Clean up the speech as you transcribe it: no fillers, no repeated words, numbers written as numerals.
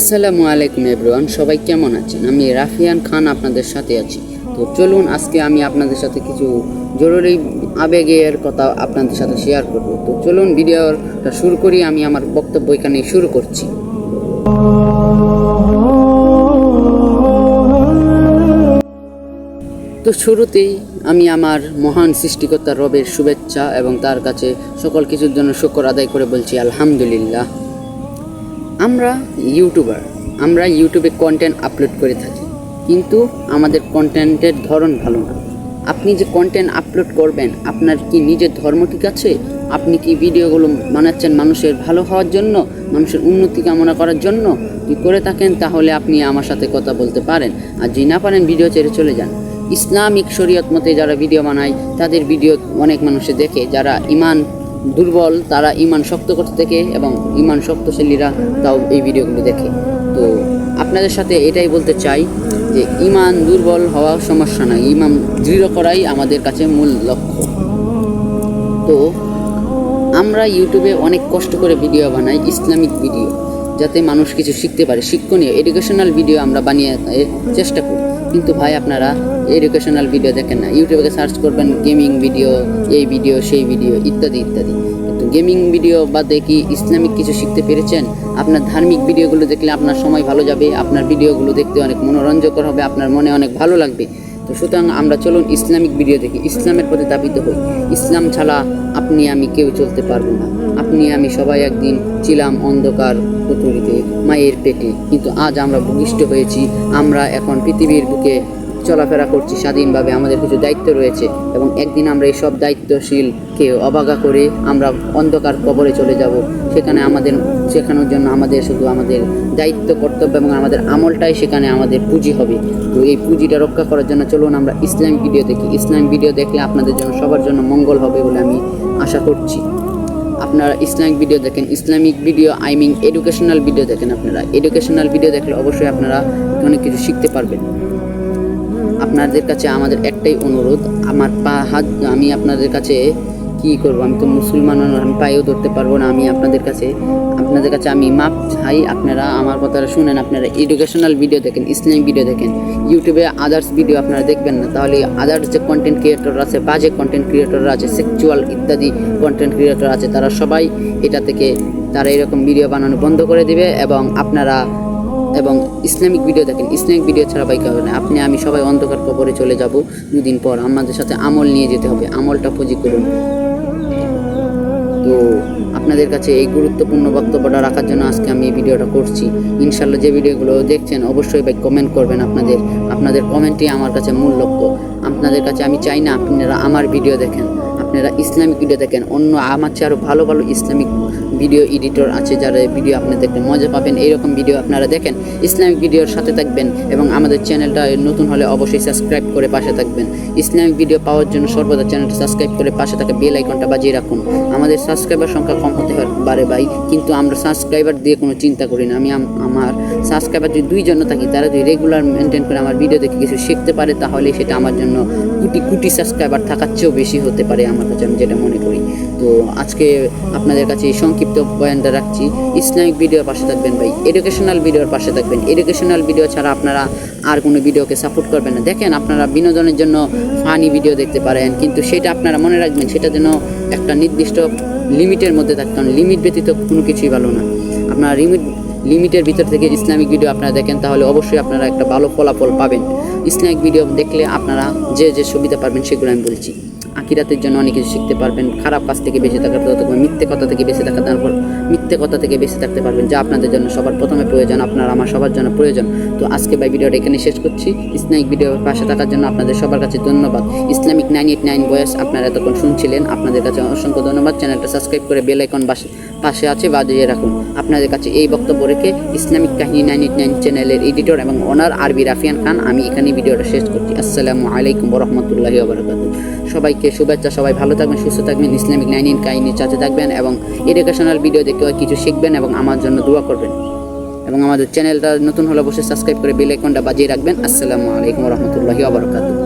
আসসালামু আলাইকুম এভরিওয়ান, সবাই কেমন আছেন? আমি রাফিয়ান খান আপনাদের সাথে আছি। তো চলুন আজকে আমি আপনাদের সাথে কিছু জরুরি আবেগের কথা আপনাদের সাথে শেয়ার করব। তো চলুন ভিডিওটা শুরু করি। আমি আমার বক্তব্য এখানে শুরু করছি। তো শুরুতেই আমি আমার মহান সৃষ্টিকর্তা রবের শুভেচ্ছা এবং তার কাছে সকল কিছুর জন্য শুকর আদায় করে বলছি আলহামদুলিল্লাহ। আমরা ইউটিউবে কন্টেন্ট আপলোড করে থাকি, কিন্তু আমাদের কন্টেন্টের ধরন ভালো না। আপনি যে কন্টেন্ট আপলোড করবেন, আপনার কি নিজের ধর্ম ঠিক আছে? আপনি কি ভিডিওগুলো বানাচ্ছেন মানুষের ভালো হওয়ার জন্য, মানুষের উন্নতি কামনা করার জন্য? যদি করে থাকেন তাহলে আপনি আমার সাথে কথা বলতে পারেন, আর যদি না পারেন ভিডিও ছেড়ে চলে যান। ইসলামিক শরীয়ত মতে যারা ভিডিও বানায় তাদের ভিডিও অনেক মানুষে দেখে, যারা ইমান দুর্বল তারা ইমান শক্ত করতে থাকে এবং ইমান শক্তিশালীরা তাও এই ভিডিওগুলো দেখে। তো আপনাদের সাথে এটাই বলতে চাই যে ইমান দুর্বল হওয়া সমস্যা নয়, ইমান দৃঢ় করাই আমাদের কাছে মূল লক্ষ্য। তো আমরা ইউটিউবে অনেক কষ্ট করে ভিডিও বানাই, ইসলামিক ভিডিও, যাতে মানুষ কিছু শিখতে পারে, শিক্ষণীয় এডুকেশনাল ভিডিও আমরা বানিয়ে চেষ্টা করি। কিন্তু ভাই আপনারা এডুকেশনাল ভিডিও দেখেন না। ইউটিউবে সার্চ করবেন গেমিং ভিডিও, এই ভিডিও সেই ভিডিও ইত্যাদি ইত্যাদি। কিন্তু গেমিং ভিডিও বাদে কি ইসলামিক কিছু শিখতে পেরেছেন? আপনার ধার্মিক ভিডিওগুলো দেখলে আপনার সময় ভালো যাবে, আপনার ভিডিওগুলো দেখতে অনেক মনোরঞ্জকর হবে, আপনার মনে অনেক ভালো লাগবে। তো সুতরাং আমরা চলুন ইসলামিক ভিডিও দেখি, ইসলামের প্রতি ধাবিত হই। ইসলাম ছাড়া আপনি আমি কেউ চলতে পারবো না। আপনি আমি সবাই একদিন ছিলাম অন্ধকার কুঠুরিতে মায়ের পেটে, কিন্তু আজ আমরা ভূমিষ্ঠ হয়েছি। আমরা এখন পৃথিবীর বুকে চলাফেরা করছি স্বাধীনভাবে, আমাদের কিছু দায়িত্ব রয়েছে এবং একদিন আমরা এই সব দায়িত্বশীলকে অবজ্ঞা করে আমরা অন্ধকার কবরে চলে যাব। শেখানোর জন্য আমাদের শুধু আমাদের দায়িত্ব, কর্তব্য এবং আমাদের আমলটাই সেখানে আমাদের পুঁজি হবে। তো এই পুঁজিটা রক্ষা করার জন্য চলুন আমরা ইসলামিক ভিডিও দেখি। ইসলামিক ভিডিও দেখলে আপনাদের জন্য সবার জন্য মঙ্গল হবে বলে আমি আশা করছি। আপনারা ইসলামিক ভিডিও দেখেন, ইসলামিক ভিডিও এডুকেশনাল ভিডিও দেখেন। আপনারা এডুকেশনাল ভিডিও দেখলে অবশ্যই আপনারা অনেক কিছু শিখতে পারবেন। আপনাদের কাছে আমাদের একটাই অনুরোধ, আমি আপনাদের কাছে কী করবো, আমি তো মুসলমান, আমি পায়েও ধরতে পারবো না। আমি আপনাদের কাছে আমি মাপ চাই, আপনারা আমার কথাটা শুনেন। আপনারা এডুকেশনাল ভিডিও দেখেন, ইসলামিক ভিডিও দেখেন। ইউটিউবে আদার্স ভিডিও আপনারা দেখবেন না, তাহলে আদার্স যে কন্টেন্ট ক্রিয়েটর আছে, বাজে কন্টেন্ট ক্রিয়েটররা আছে, সেক্সুয়াল ইত্যাদি কন্টেন্ট ক্রিয়েটর আছে, তারা সবাই তারা এরকম ভিডিও বানানো বন্ধ করে দিবে। এবং ইসলামিক ভিডিও দেখেন, ইসলামিক ভিডিও ছাড়া বাইক হবে না। আমি সবাই অন্ধকার কবরে চলে যাব দুদিন পর। আমাদের সাথে আমল নিয়ে যেতে হবে, আমলটা পুঁজি করুন। তো আপনাদের কাছে এই গুরুত্বপূর্ণ বক্তব্যটা রাখার জন্য আজকে আমি এই ভিডিওটা করছি। ইনশাল্লাহ যে ভিডিওগুলো দেখছেন অবশ্যই ভাই কমেন্ট করবেন। আপনাদের কমেন্টই আমার কাছে মূল লক্ষ্য। আপনাদের কাছে আমি চাই না আপনারা আমার ভিডিও দেখেন, আপনারা ইসলামিক ভিডিও দেখেন। আমার চেয়ে আরও ভালো ভালো ইসলামিক ভিডিও এডিটর আছে, যারা ভিডিও আপনি দেখতে মজা পাবেন। এইরকম ভিডিও আপনারা দেখেন, ইসলামিক ভিডিওর সাথে থাকবেন এবং আমাদের চ্যানেলটা নতুন হলে অবশ্যই সাবস্ক্রাইব করে পাশে থাকবেন। ইসলামিক ভিডিও পাওয়ার জন্য সর্বদা চ্যানেলটা সাবস্ক্রাইব করে পাশে থাকা বেল আইকনটা বাজিয়ে রাখুন। আমাদের সাবস্ক্রাইবার সংখ্যা কম হতে পারে ভাই, কিন্তু আমরা সাবস্ক্রাইবার দিয়ে কোনো চিন্তা করি না। আমার সাবস্ক্রাইবার যদি 2 জন থাকি, তারা যদি রেগুলার মেনটেন করে আমার ভিডিও দেখে কিছু শিখতে পারে, তাহলে সেটা আমার জন্য কোটি সাবস্ক্রাইবার থাকার চেয়েও বেশি হতে পারে আমার কাছে, আমি যেটা মনে করি। তো আজকে আপনাদের কাছে এই সংক্ষিপ্ত বয়ানটা রাখছি। ইসলামিক ভিডিওর পাশে থাকবেন ভাই, এডুকেশনাল ভিডিওর পাশে থাকবেন। এডুকেশনাল ভিডিও ছাড়া আপনারা আর কোনো ভিডিওকে সাপোর্ট করবেন না। দেখেন, আপনারা বিনোদনের জন্য ফানি ভিডিও দেখতে পারেন, কিন্তু সেটা আপনারা মনে রাখবেন, সেটা যেন একটা নির্দিষ্ট লিমিটের মধ্যে থাকতে হবে। লিমিট ব্যতীত কোনো কিছুই ভালো না। আপনারা লিমিটের ভিতর থেকে ইসলামিক ভিডিও আপনারা দেখেন, তাহলে অবশ্যই আপনারা একটা ভালো ফলাফল পাবেন। ইসলামিক ভিডিও দেখলে আপনারা যে সুবিধা পাবেন সেগুলো আমি বলছি। আখিরাতের জন্য অনেক কিছু শিখতে পারবেন। খারাপ কাজ থেকে বেঁচে থাকার, মিথ্যে কথা থেকে বেঁচে থাকা, তারপর মিথ্যে কথা থেকে বেঁচে থাকতে পারবেন, যা আপনাদের জন্য সবার প্রথমে প্রয়োজন, আমার সবার জন্য প্রয়োজন। তো আজকে ভাই ভিডিওটা এখানে শেষ করছি। ইসলামিক ভিডিওর পাশে থাকার জন্য আপনাদের সবার কাছে ধন্যবাদ। ইসলামিক 989 ভয়েস আপনারা এতক্ষণ শুনছিলেন, আপনাদের কাছে অসংখ্য ধন্যবাদ। চ্যানেলটা সাবস্ক্রাইব করে বেল আইকন পাশে আছে বাজিয়ে রাখুন। আপনাদের কাছে এই বক্তব্য রেখে ইসলামিক কাহিনী 989 চ্যানেলের এডিটর এবং ওনার আরবি রাফিয়ান খান, আমি এখানে ভিডিওটা শেষ করছি। আসসালামু আলাইকুম ওয়া রাহমাতুল্লাহি ওয়া বারাকাতুহু। সবাইকে শুভেচ্ছা, সবাই ভালো থাকবেন, সুস্থ থাকবেন, ইসলামিক 989 কাহিনীর সাথে থাকবেন এবং এডুকেশনাল ভিডিও দেখে কিছু শিখবেন এবং আমার জন্য দোয়া করবেন। এবং আমাদের চ্যানেলটা নতুন হলে অবশ্যই সাবস্ক্রাইব করে বেল আইকনটা বাজিয়ে রাখবেন। আসসালামু আলাইকুম ওয়া রাহমাতুল্লাহি ওয়া বারাকাতুহু।